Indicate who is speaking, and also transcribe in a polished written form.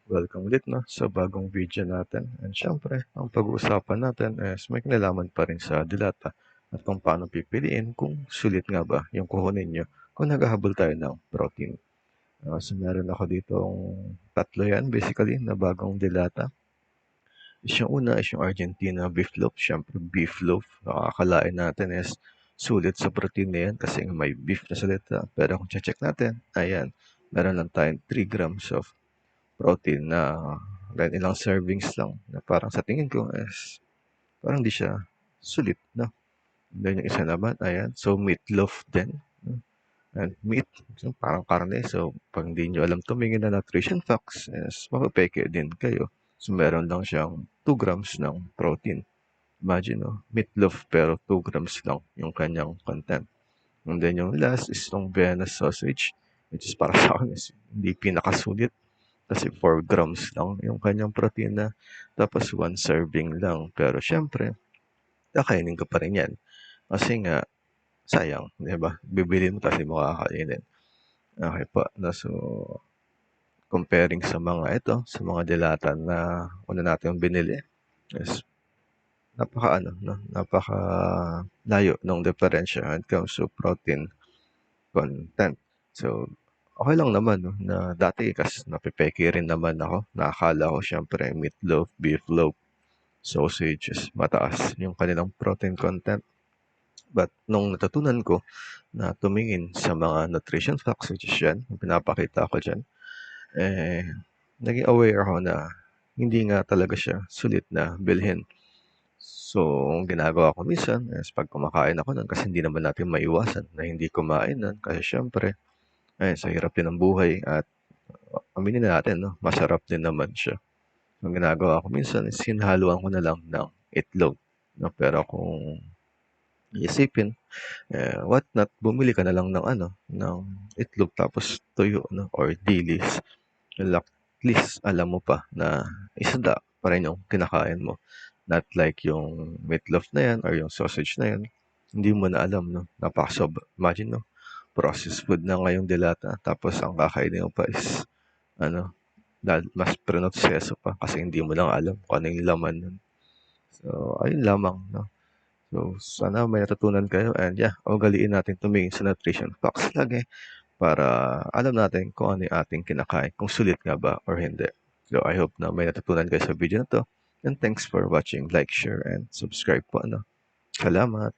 Speaker 1: Welcome ulit sa bagong video natin. And syempre, ang pag-uusapan natin is may kinalaman pa rin sa dilata at kung paano pipiliin kung sulit nga ba yung kukunin nyo kung naghahabol tayo ng protein. So meron ako ditong tatlo yan basically na bagong dilata. Yung una is yung Argentina beef loaf. Syempre beef loaf, nakakalain natin is sulit sa protein na yan kasi may beef na salita. Pero kung check natin, ayan, meron lang tayong 3 grams of protein na ilang servings lang na parang sa tingin ko is parang di siya sulit, no? Then yung isa naman, ayan, so meatloaf din. No? And meat, so parang karne. So, pag hindi nyo alam tumingin na nutrition facts, is mapapeke din kayo. So, meron lang siyang 2 grams ng protein. Imagine, no? Meatloaf pero 2 grams lang yung kanyang content. And then yung last is yung Vienna sausage, which is para sa akin is hindi pinakasulit kasi 4 grams lang yung kanyang protina, tapos 1 serving lang. Pero syempre, kakainin ko pa rin yan. Kasi nga, sayang, di ba? Bibili mo kasi mo kakainin. Okay po. So, comparing sa mga ito, sa mga dilata na una natin binili, is napaka layo ng diferensya when it comes to protein content. So, okay lang naman na dati kasi napipeke rin naman ako. Nakakala ko syempre meatloaf, beef loaf, sausages, mataas yung kanilang protein content. But nung natutunan ko na tumingin sa mga nutrition facts, which is yan, pinapakita ko dyan, naging aware ako na hindi nga talaga siya sulit na bilhin. So, ang ginagawa ko minsan is pag kumakain ako nun, kasi hindi naman natin maiwasan na hindi kumain nun, kasi syempre, sa hirap din ng buhay at aminin na natin, masarap din naman siya. Ang ginagawa ko minsan is hinahaluan ko na lang ng itlog. Pero kung iisipin, what not, bumili ka na lang ng itlog tapos tuyo, or dilis. At least, alam mo pa na isda pa rin yung kinakain mo. Not like yung meatloaf na yan or yung sausage na yan, hindi mo na alam, napakasob. Imagine, processed food na ngayong dilata, tapos ang kakainin mo pa is, mas proseso pa kasi hindi mo lang alam kung ano yung laman nun. So, ayun lamang, So, sana may natutunan kayo and ugaliin natin tumingin sa nutrition facts lagi para alam natin kung ano yung ating kinakain, kung sulit nga ba or hindi. So, I hope na may natutunan kayo sa video na to. And thanks for watching. Like, share, and subscribe po. Salamat!